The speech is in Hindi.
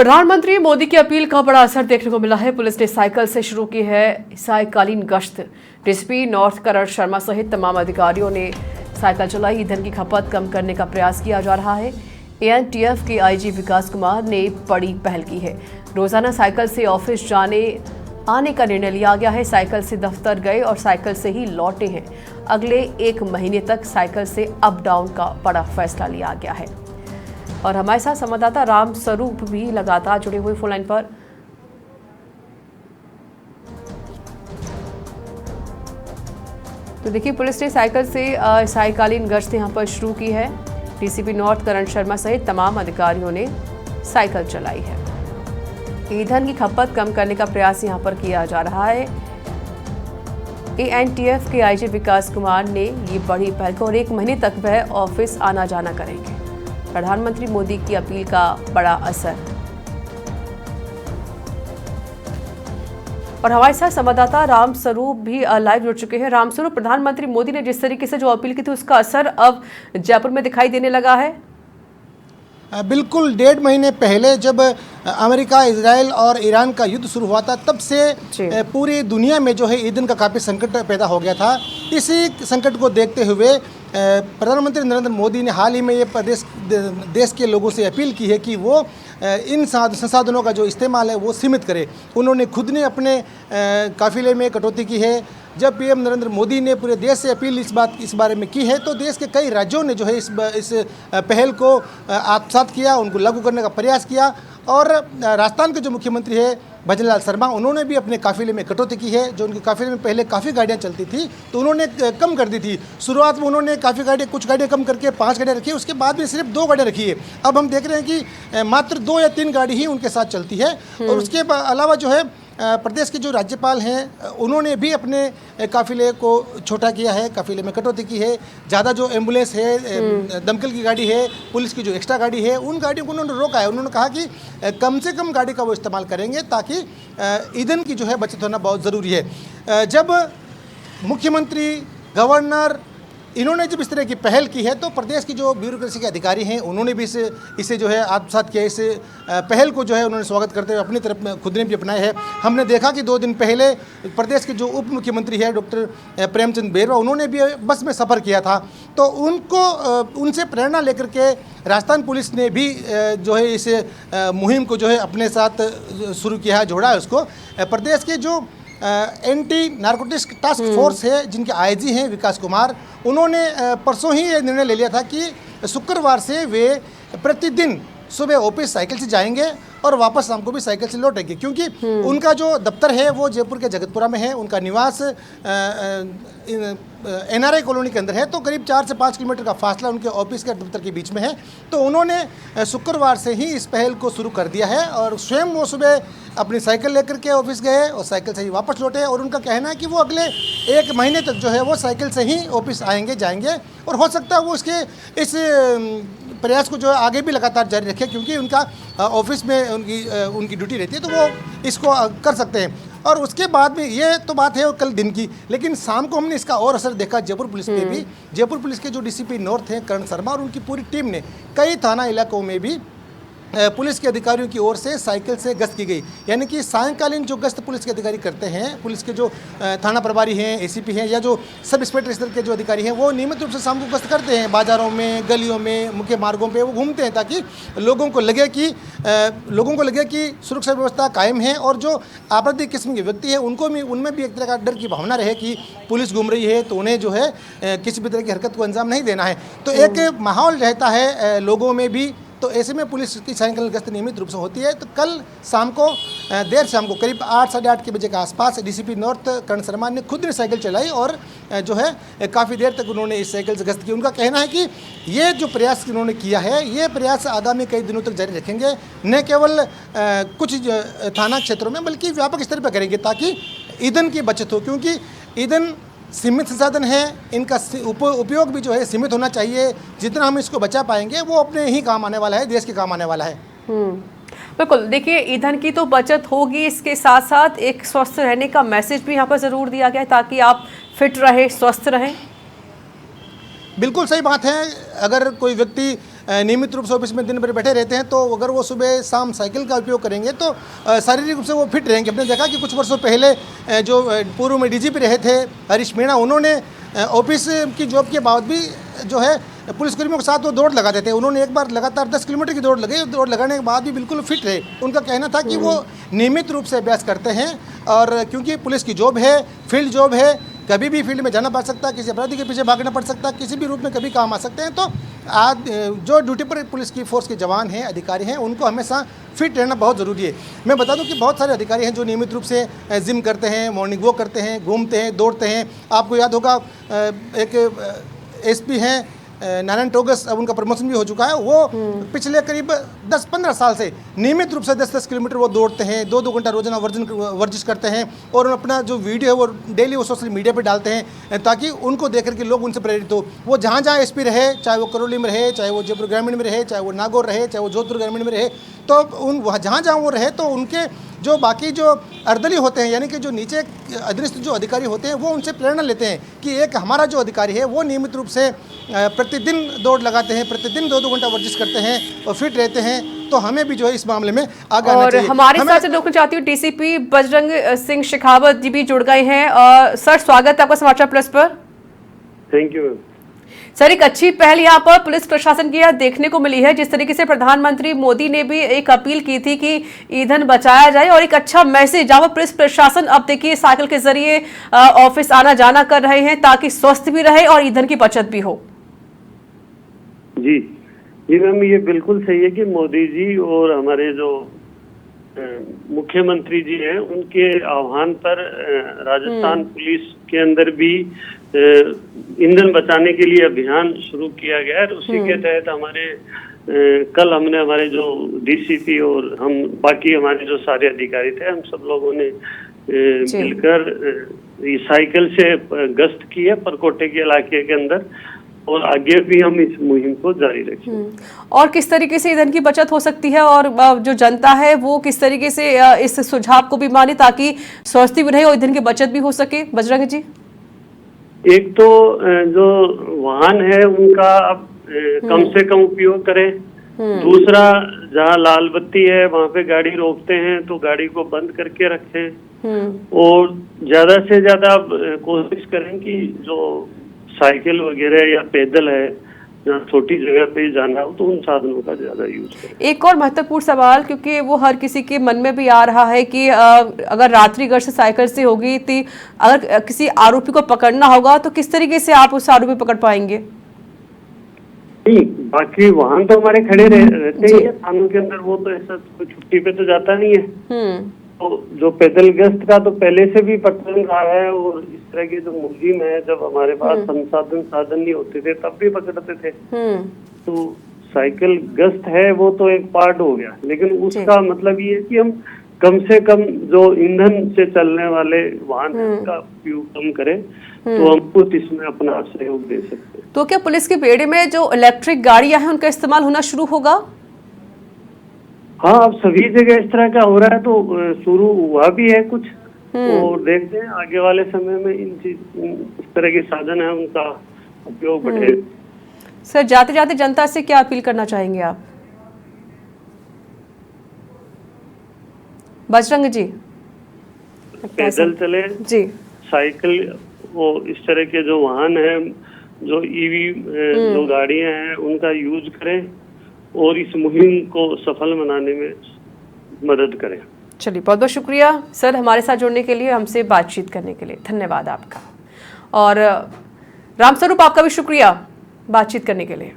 प्रधानमंत्री मोदी की अपील का बड़ा असर देखने को मिला है। पुलिस ने साइकिल से शुरू की है सायकालीन गश्त। डीसीपी नॉर्थ करण शर्मा सहित तमाम अधिकारियों ने साइकिल चलाई। ईंधन की खपत कम करने का प्रयास किया जा रहा है। एएनटीएफ के आईजी विकास कुमार ने बड़ी पहल की है। रोजाना साइकिल से ऑफिस जाने आने का निर्णय लिया गया है। साइकिल से दफ्तर गए और साइकिल से ही लौटे हैं। अगले 1 महीने तक साइकिल से अप डाउन का बड़ा फैसला लिया गया है। और हमारे साथ संवाददाता राम स्वरूप भी लगातार जुड़े हुए फोन लाइन पर। तो देखिए, पुलिस ने साइकिल से सायकालीन गश्त यहां पर शुरू की है। डीसीपी नॉर्थ करण शर्मा सहित तमाम अधिकारियों ने साइकिल चलाई है। ईंधन की खपत कम करने का प्रयास यहां पर किया जा रहा है। एएनटीएफ के आईजी विकास कुमार ने ये बड़ी पहल की और 1 महीने तक वह ऑफिस आना जाना करेंगे। प्रधानमंत्री मोदी की अपील का बड़ा असर। और हमारे साथ संवाददाता राम स्वरूप भी लाइव जुड़ चुके हैं। राम स्वरूप, प्रधानमंत्री मोदी ने जिस तरीके से जो अपील की थी उसका असर अब जयपुर में दिखाई देने लगा है। बिल्कुल 1.5 महीने पहले जब अमेरिका, इजराइल और ईरान का युद्ध शुरू हुआ था, तब से पूरी दुनिया में जो है ईंधन का काफ़ी संकट पैदा हो गया था। इसी संकट को देखते हुए प्रधानमंत्री नरेंद्र मोदी ने हाल ही में ये देश के लोगों से अपील की है कि वो इन संसाधनों का जो इस्तेमाल है वो सीमित करें। उन्होंने खुद ने अपने काफिले में कटौती की है। जब पीएम नरेंद्र मोदी ने पूरे देश से अपील इस बारे में की है, तो देश के कई राज्यों ने जो है इस पहल को आत्मसात किया, उनको लागू करने का प्रयास किया। और राजस्थान के जो मुख्यमंत्री है भजनलाल शर्मा, उन्होंने भी अपने काफिले में कटौती की है। जो उनके काफिले में पहले काफ़ी गाड़ियां चलती थी तो उन्होंने कम कर दी थी। शुरुआत में उन्होंने कुछ गाड़ियां कम करके 5 गाड़ियां रखी है, उसके बाद भी सिर्फ 2 गाड़ियां रखी है। अब हम देख रहे हैं कि मात्र 2 या 3 गाड़ी ही उनके साथ चलती है। और उसके अलावा जो है प्रदेश के जो राज्यपाल हैं उन्होंने भी अपने काफिले को छोटा किया है, काफिले में कटौती की है। ज़्यादा जो एम्बुलेंस है, दमकल की गाड़ी है, पुलिस की जो एक्स्ट्रा गाड़ी है, उन गाड़ियों को उन्होंने रोका है। उन्होंने कहा कि कम से कम गाड़ी का वो इस्तेमाल करेंगे ताकि ईंधन की जो है बचत होना बहुत ज़रूरी है। जब मुख्यमंत्री, गवर्नर इन्होंने जब इस तरह की पहल की है तो प्रदेश की जो ब्यूरोक्रेसी के अधिकारी हैं उन्होंने भी इसे जो है आत्मसात किया। इस पहल को जो है उन्होंने स्वागत करते हुए अपनी तरफ खुद ने भी अपनाया है। हमने देखा कि 2 दिन पहले प्रदेश के जो उप मुख्यमंत्री है डॉक्टर प्रेमचंद बेरवा, उन्होंने भी बस में सफ़र किया था। तो उनसे प्रेरणा लेकर के राजस्थान पुलिस ने भी जो है इस मुहिम को जो है अपने साथ शुरू किया है, जोड़ा है उसको। प्रदेश के जो एंटी नारकोटिक्स टास्क फोर्स है, जिनके आईजी हैं विकास कुमार, उन्होंने परसों ही ये निर्णय ले लिया था कि शुक्रवार से वे प्रतिदिन सुबह ऑफिस साइकिल से जाएंगे और वापस शाम को भी साइकिल से लौटेंगे। क्योंकि उनका जो दफ्तर है वो जयपुर के जगतपुरा में है, उनका निवास एनआरआई कॉलोनी के अंदर है। तो करीब 4 से 5 किलोमीटर का फासला उनके ऑफिस के दफ्तर के बीच में है। तो उन्होंने शुक्रवार से ही इस पहल को शुरू कर दिया है और स्वयं वो सुबह अपनी साइकिल लेकर के ऑफिस गए और साइकिल से ही वापस लौटे। और उनका कहना है कि वो अगले 1 महीने तक जो है वो साइकिल से ही ऑफिस आएंगे जाएंगे। और हो सकता है वो इस प्रयास को जो है आगे भी लगातार जारी रखें, क्योंकि उनका ऑफिस में उनकी ड्यूटी रहती है, तो वो इसको कर सकते हैं। और उसके बाद में ये तो बात है कल दिन की, लेकिन शाम को हमने इसका और असर देखा जयपुर पुलिस पे भी। जयपुर पुलिस के जो डीसीपी नॉर्थ हैं करण शर्मा और उनकी पूरी टीम ने कई थाना इलाकों में भी पुलिस के अधिकारियों की ओर से साइकिल से गश्त की गई। यानी कि सायंकालीन जो गश्त पुलिस के अधिकारी करते हैं, पुलिस के जो थाना प्रभारी हैं, एसीपी हैं या जो सब इंस्पेक्टर स्तर के जो अधिकारी हैं, वो नियमित रूप से शाम को गश्त करते हैं। बाजारों में, गलियों में, मुख्य मार्गों पे वो घूमते हैं ताकि लोगों को लगे कि सुरक्षा व्यवस्था कायम है। और जो आपराधिक किस्म के व्यक्ति हैं उनमें भी एक तरह का डर की भावना रहे कि पुलिस घूम रही है तो उन्हें जो है किसी भी तरह की हरकत को अंजाम नहीं देना है। तो एक माहौल रहता है लोगों में भी। तो ऐसे में पुलिस की साइकिल गश्त नियमित रूप से होती है। तो कल शाम को देर शाम को करीब 8 साढ़े 8 के बजे के आसपास डीसीपी नॉर्थ करण शर्मा ने खुद ने साइकिल चलाई और जो है काफ़ी देर तक उन्होंने इस साइकिल से गश्त की। उनका कहना है कि ये जो प्रयास उन्होंने किया है, ये प्रयास आगामी कई दिनों तक जारी रखेंगे, न केवल कुछ थाना क्षेत्रों में बल्कि व्यापक स्तर पर करेंगे ताकि ईंधन की बचत हो। क्योंकि ईंधन सीमित संसाधन है, इनका उपयोग भी जो है सीमित होना चाहिए। जितना हम इसको बचा पाएंगे वो अपने ही काम आने वाला है, देश के काम आने वाला है। बिल्कुल, देखिए ईंधन की तो बचत होगी, इसके साथ साथ एक स्वस्थ रहने का मैसेज भी यहाँ पर ज़रूर दिया गया है ताकि आप फिट रहे, स्वस्थ रहें। बिल्कुल सही बात है। अगर कोई व्यक्ति नियमित रूप से ऑफिस में दिन भर बैठे रहते हैं, तो अगर वो सुबह शाम साइकिल का उपयोग करेंगे तो शारीरिक रूप से वो फिट रहेंगे। हमने देखा कि कुछ वर्षों पहले जो पूर्व में डीजीपी रहे थे हरीश मीणा, उन्होंने ऑफिस की जॉब के बाद भी जो है पुलिसकर्मियों के साथ वो दौड़ लगाते थे। उन्होंने एक बार लगातार 10 किलोमीटर की दौड़ लगाई, दौड़ लगाने के बाद भी बिल्कुल फिट रहे। उनका कहना था कि वो नियमित रूप से अभ्यास करते हैं, और क्योंकि पुलिस की जॉब है, फील्ड जॉब है, कभी भी फील्ड में जाना पड़ सकता है, किसी अपराधी के पीछे भागना पड़ सकता है, किसी भी रूप में कभी काम आ सकते हैं। तो आज जो ड्यूटी पर पुलिस की फोर्स के जवान हैं, अधिकारी हैं, उनको हमेशा फिट रहना बहुत ज़रूरी है। मैं बता दूं कि बहुत सारे अधिकारी हैं जो नियमित रूप से जिम करते हैं, मॉर्निंग वॉक करते हैं, घूमते हैं, दौड़ते हैं। आपको याद होगा एक एसपी हैं नारायण टोगस, अब उनका प्रमोशन भी हो चुका है। वो पिछले करीब 10-15 साल से नियमित रूप से 10-10 किलोमीटर वो दौड़ते हैं, 2-2 घंटा रोजाना वर्जिश करते हैं, और अपना जो वीडियो है वो डेली वो सोशल मीडिया पर डालते हैं, ताकि उनको देख करके लोग उनसे प्रेरित हो। वो जहाँ जहाँ एसपी रहे, चाहे वो करौली में रहे, चाहे वो जयपुर ग्रामीण में रहे, चाहे वो नागौर रहे, चाहे वो जोधपुर ग्रामीण में रहे, तो उन वहाँ जहाँ जहाँ वो रहे, तो उनके जो बाकी जो अर्दली होते हैं, यानी कि जो नीचे अधीनस्थ जो अधिकारी होते हैं, वो उनसे प्रेरणा लेते हैं कि एक हमारा जो अधिकारी है वो नियमित रूप से प्रतिदिन दौड़ लगाते हैं, प्रतिदिन 2-2 घंटा वर्जिश करते हैं और फिट रहते हैं, तो हमें भी जो है इस मामले में आगे आना चाहिए। हमारे साथ से देखना चाहती हूँ डीसीपी बजरंग सिंह शेखावत जी भी जुड़ गए हैं। सर, स्वागत है आपका समाचार प्लस पर। Thank you. सर, एक अच्छी पहल यहाँ पर पुलिस प्रशासन की यहाँ देखने को मिली है। जिस तरीके से प्रधानमंत्री मोदी ने भी एक अपील की थी कि ईंधन बचाया जाए, और एक अच्छा मैसेज जहाँ पर पुलिस प्रशासन अब देखिए साइकिल के जरिए ऑफिस आना जाना कर रहे हैं, ताकि स्वस्थ भी रहे और ईंधन की बचत भी हो। जी जी मैम, ये बिल्कुल सही है कि मोदी जी और हमारे जो मुख्यमंत्री जी हैं, उनके आह्वान पर राजस्थान पुलिस के अंदर भी ईंधन बचाने के लिए अभियान शुरू किया गया है। उसी के तहत हमारे कल हमने हमारे जो डीसीपी और हम बाकी हमारे जो सारे अधिकारी थे, हम सब लोगों ने मिलकर साइकिल से गश्त की है परकोटे के इलाके के अंदर, और आगे भी हम इस मुहिम को जारी रखेंगे। और किस तरीके से ईंधन की बचत हो सकती है, और जो जनता है वो किस तरीके से इस सुझाव को भी माने, ताकि स्वस्थ भी रहे और ईंधन की बचत भी हो सके? बजरंग जी, एक तो जो वाहन है उनका अब कम से कम उपयोग करें। दूसरा, जहाँ लाल बत्ती है वहाँ पे गाड़ी रोकते हैं तो गाड़ी को बंद करके रखें, और ज्यादा से ज्यादा कोशिश करें कि जो साइकिल वगैरह या पैदल है, जहाँ छोटी जगह पे जाना हो, तो उन साधनों का ज्यादा यूज करें। एक और महत्वपूर्ण सवाल, क्योंकि वो हर किसी के मन में भी आ रहा है कि अगर रात्रि गश्त साइकिल से होगी तो अगर किसी आरोपी को पकड़ना होगा तो किस तरीके से आप उस आरोपी पकड़ पाएंगे? नहीं, बाकी वाहन तो हमारे खड़े रहते ही है थानों के अंदर, वो तो ऐसा कोई छुट्टी पे तो जाता नहीं है। तो जो पैदल गश्त का तो पहले से भी प्रचलन रहा है, और इस तरह के जो मुहिम है, जब हमारे पास साधन नहीं होते थे तब भी पकड़ते थे। तो साइकिल गश्त है वो तो एक पार्ट हो गया, लेकिन उसका मतलब ये है कि हम कम से कम जो ईंधन से चलने वाले वाहन का उपयोग कम करें, तो हम कुछ इसमें अपना सहयोग दे सकते हैं। तो क्या पुलिस के बेड़े में जो इलेक्ट्रिक गाड़ियां हैं उनका इस्तेमाल होना शुरू होगा? हाँ, अब सभी जगह इस तरह का हो रहा है, तो शुरू हुआ भी है कुछ, और देखते हैं आगे वाले समय में इस तरह के साधन है उनका उपयोग बढ़े। सर, जाते जाते जनता से क्या अपील करना चाहेंगे आप? बजरंग जी, पैदल चले जी, साइकिल, वो इस तरह के जो वाहन है, जो ईवी जो गाड़ियां हैं, उनका यूज करें, और इस मुहिम को सफल बनाने में मदद करें। चलिए, बहुत बहुत शुक्रिया सर हमारे साथ जुड़ने के लिए, हमसे बातचीत करने के लिए। धन्यवाद आपका। और रामस्वरूप, आपका भी शुक्रिया बातचीत करने के लिए।